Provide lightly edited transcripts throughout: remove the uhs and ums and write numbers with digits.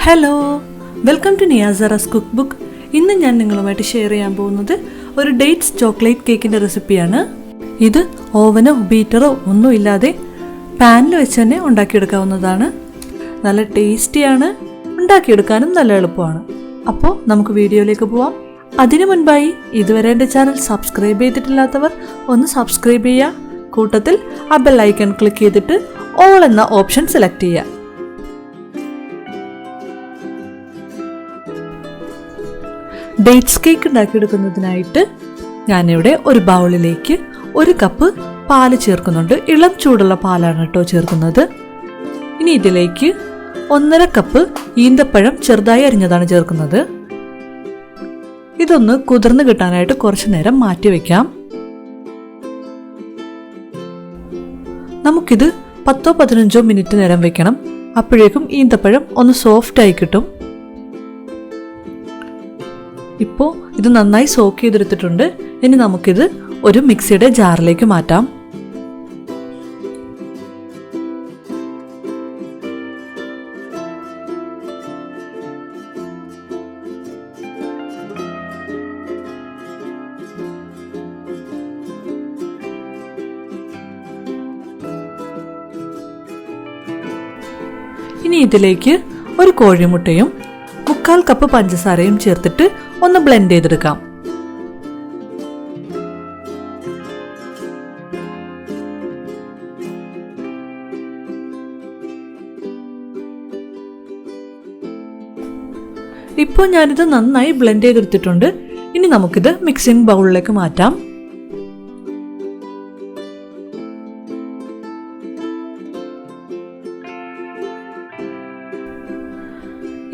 Hello, welcome to NiyaZairasCookbook. ഇന്ന് ഞാൻ നിങ്ങളുമായിട്ട് ഷെയർ ചെയ്യാൻ പോകുന്നത് ഒരു ഡേറ്റ്സ് ചോക്ലേറ്റ് കേക്കിൻ്റെ റെസിപ്പിയാണ്. ഇത് ഓവനോ ബീറ്ററോ ഒന്നും ഇല്ലാതെ പാനിൽ വെച്ച് തന്നെ ഉണ്ടാക്കിയെടുക്കാവുന്നതാണ്. നല്ല ടേസ്റ്റിയാണ്, ഉണ്ടാക്കിയെടുക്കാനും നല്ല എളുപ്പമാണ്. അപ്പോൾ നമുക്ക് വീഡിയോയിലേക്ക് പോവാം. അതിനു മുൻപായി ഇതുവരെ എൻ്റെ ചാനൽ സബ്സ്ക്രൈബ് ചെയ്തിട്ടില്ലാത്തവർ ഒന്ന് സബ്സ്ക്രൈബ് ചെയ്യുക. കൂട്ടത്തിൽ ആ ബെൽ ഐക്കൺ ക്ലിക്ക് ചെയ്തിട്ട് ഓൾ എന്ന ഓപ്ഷൻ സെലക്ട് ചെയ്യുക. ഡേറ്റ്സ് കേക്ക് ഉണ്ടാക്കിയെടുക്കുന്നതിനായിട്ട് ഞാനിവിടെ ഒരു ബൗളിലേക്ക് 1 കപ്പ് പാല് ചേർക്കുന്നുണ്ട്. ഇളം ചൂടുള്ള പാലാണ് കേട്ടോ ചേർക്കുന്നത്. ഇനി ഇതിലേക്ക് 1.5 കപ്പ് ഈന്തപ്പഴം ചെറുതായി അരിഞ്ഞതാണ് ചേർക്കുന്നത്. ഇതൊന്ന് കുതിർന്ന് കിട്ടാനായിട്ട് കുറച്ചു നേരം മാറ്റി വയ്ക്കാം. നമുക്കിത് 10-15 മിനിറ്റ് നേരം വെക്കണം. അപ്പോഴേക്കും ഈന്തപ്പഴം ഒന്ന് സോഫ്റ്റ് ആയി കിട്ടും. ഇപ്പോൾ ഇത് നന്നായി സോക്ക് ചെയ്തെടുത്തിട്ടുണ്ട്. ഇനി നമുക്കിത് ഒരു മിക്സിയുടെ ജാറിലേക്ക് മാറ്റാം. ഇനി ഇതിലേക്ക് ഒരു കോഴിമുട്ടയും 1/4 കപ്പ് പഞ്ചസാരയും ചേർത്തിട്ട് ഒന്ന് ബ്ലെൻഡ് ചെയ്തെടുക്കാം. ഇപ്പോൾ ഞാനിത് നന്നായി ബ്ലെൻഡ് ചെയ്തെടുത്തിട്ടുണ്ട്. ഇനി നമുക്കിത് മിക്സിംഗ് ബൗളിലേക്ക് മാറ്റാം.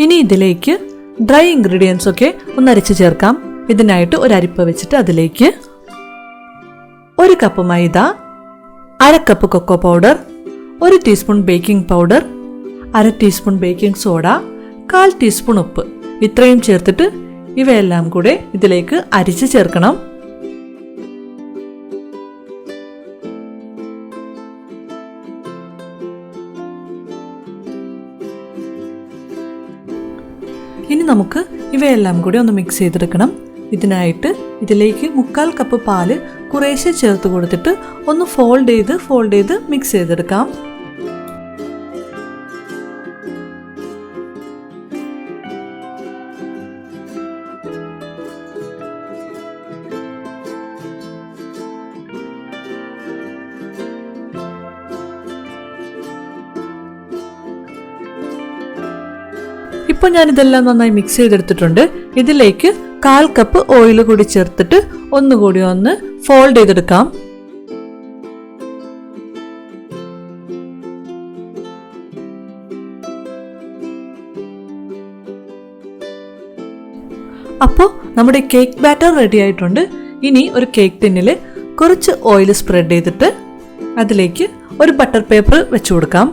ഇനി ഇതിലേക്ക് ഡ്രൈ ഇൻഗ്രീഡിയൻസ് ഒക്കെ ഒന്ന് അരച്ച് ചേർക്കാം. ഇതിനായിട്ട് ഒരു അരിപ്പ വെച്ചിട്ട് അതിലേക്ക് 1 cup maida, 1/2 cup cocoa powder, 1 teaspoon baking powder, 1/2 teaspoon baking soda, 1/4 teaspoon ഉപ്പ് ഇത്രയും ചേർത്തിട്ട് ഇവയെല്ലാം കൂടെ ഇതിലേക്ക് അരിച്ച് ചേർക്കണം. ഇനി നമുക്ക് ഇവയെല്ലാം കൂടി ഒന്ന് മിക്സ് ചെയ്തെടുക്കണം. ഇതിനായിട്ട് ഇതിലേക്ക് 1/4 കപ്പ് പാല് കുറേശ്ശെ ചേർത്ത് കൊടുത്തിട്ട് ഒന്ന് ഫോൾഡ് ചെയ്ത് മിക്സ് ചെയ്തെടുക്കാം. ഇപ്പോൾ ഞാനിതെല്ലാം നന്നായി മിക്സ് ചെയ്തെടുത്തിട്ടുണ്ട്. ഇതിലേക്ക് 1/4 കപ്പ് ഓയിൽ കൂടി ചേർത്തിട്ട് ഒന്നുകൂടി ഒന്ന് ഫോൾഡ് ചെയ്തെടുക്കാം. അപ്പോൾ നമ്മുടെ കേക്ക് ബാറ്റർ റെഡി ആയിട്ടുണ്ട്. ഇനി ഒരു കേക്ക് ടിന്നിൽ കുറച്ച് ഓയിൽ സ്പ്രെഡ് ചെയ്തിട്ട് അതിലേക്ക് ഒരു ബട്ടർ പേപ്പർ വെച്ചു കൊടുക്കാം.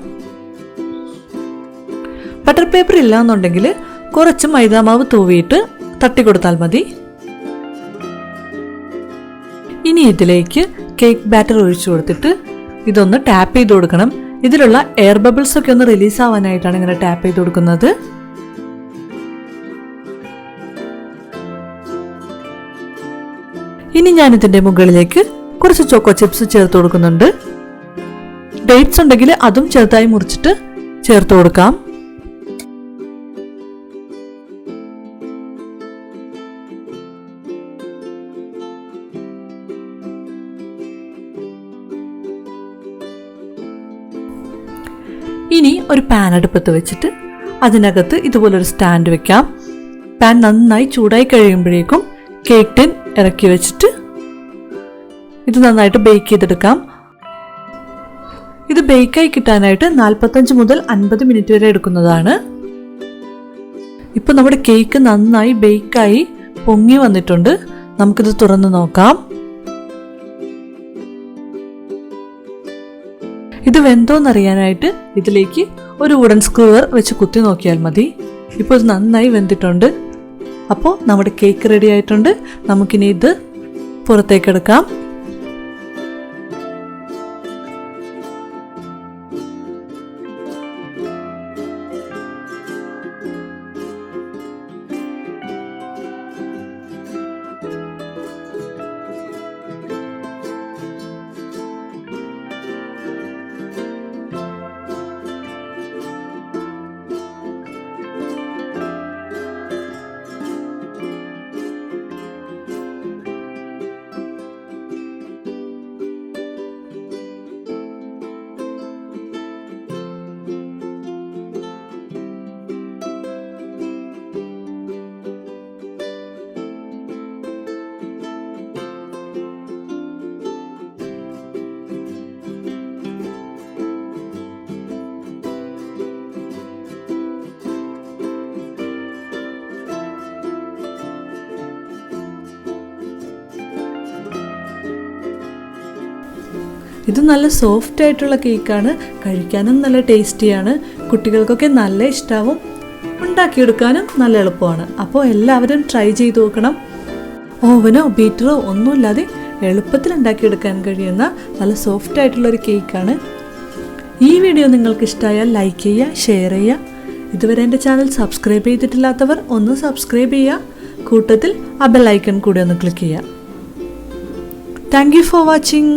ബട്ടർ പേപ്പർ ഇല്ല എന്നുണ്ടെങ്കിൽ കുറച്ച് മൈദാമാവ് തൂവിയിട്ട് തട്ടി കൊടുത്താൽ മതി. ഇനി ഇതിലേക്ക് കേക്ക് ബാറ്റർ ഒഴിച്ചു കൊടുത്തിട്ട് ഇതൊന്ന് ടാപ്പ് ചെയ്ത് കൊടുക്കണം. ഇതിലുള്ള എയർ ബബിൾസ് ഒക്കെ ഒന്ന് റിലീസ് ആവാനായിട്ടാണ് ഇങ്ങനെ ടാപ്പ് ചെയ്ത് കൊടുക്കുന്നത്. ഇനി ഞാനിതിന്റെ മുകളിലേക്ക് കുറച്ച് ചോക്കോ ചിപ്സ് ചേർത്ത് കൊടുക്കുന്നുണ്ട്. ഡേറ്റ്സ് ഉണ്ടെങ്കിൽ അതും ചെറുതായി മുറിച്ചിട്ട് ചേർത്ത് കൊടുക്കാം. ഇനി ഒരു പാൻ അടുപ്പത്ത് വെച്ചിട്ട് അതിനകത്ത് ഇതുപോലൊരു സ്റ്റാൻഡ് വെക്കാം. പാൻ നന്നായി ചൂടായി കഴിയുമ്പോഴേക്കും കേക്ക് ടിൻ ഇറക്കി വെച്ചിട്ട് ഇത് നന്നായിട്ട് ബേക്ക് ചെയ്തെടുക്കാം. ഇത് ബേക്കായി കിട്ടാനായിട്ട് 45 മുതൽ 50 മിനിറ്റ് വരെ എടുക്കുന്നതാണ്. ഇപ്പൊ നമ്മുടെ കേക്ക് നന്നായി ബേക്കായി പൊങ്ങി വന്നിട്ടുണ്ട്. നമുക്കിത് തുറന്ന് നോക്കാം. ഇത് വെന്തോന്നറിയാനായിട്ട് ഇതിലേക്ക് ഒരു വുഡൻ സ്ക്രൂവർ വെച്ച് കുത്തി നോക്കിയാൽ മതി. ഇപ്പോൾ ഇത് നന്നായി വെന്തിട്ടുണ്ട്. അപ്പോൾ നമ്മുടെ കേക്ക് റെഡി ആയിട്ടുണ്ട്. നമുക്കിനി ഇത് പുറത്തേക്കെടുക്കാം. ഇത് നല്ല സോഫ്റ്റ് ആയിട്ടുള്ള കേക്കാണ്, കഴിക്കാനും നല്ല ടേസ്റ്റിയാണ്, കുട്ടികൾക്കൊക്കെ നല്ല ഇഷ്ടാവും, ഉണ്ടാക്കിയെടുക്കാനും നല്ല എളുപ്പമാണ്. അപ്പോൾ എല്ലാവരും ട്രൈ ചെയ്ത് നോക്കണം. ഓവനോ ബീറ്ററോ ഒന്നുമില്ലാതെ എളുപ്പത്തിൽ ഉണ്ടാക്കിയെടുക്കാൻ കഴിയുന്ന നല്ല സോഫ്റ്റ് ആയിട്ടുള്ളൊരു കേക്കാണ്. ഈ വീഡിയോ നിങ്ങൾക്ക് ഇഷ്ടമായാൽ ലൈക്ക് ചെയ്യുക, ഷെയർ ചെയ്യുക. ഇതുവരെ എൻ്റെ ചാനൽ സബ്സ്ക്രൈബ് ചെയ്തിട്ടില്ലാത്തവർ ഒന്ന് സബ്സ്ക്രൈബ് ചെയ്യുക, കൂട്ടത്തിൽ ആ ബെൽ ഐക്കൺ കൂടി ഒന്ന് ക്ലിക്ക് ചെയ്യുക. Thank you for watching.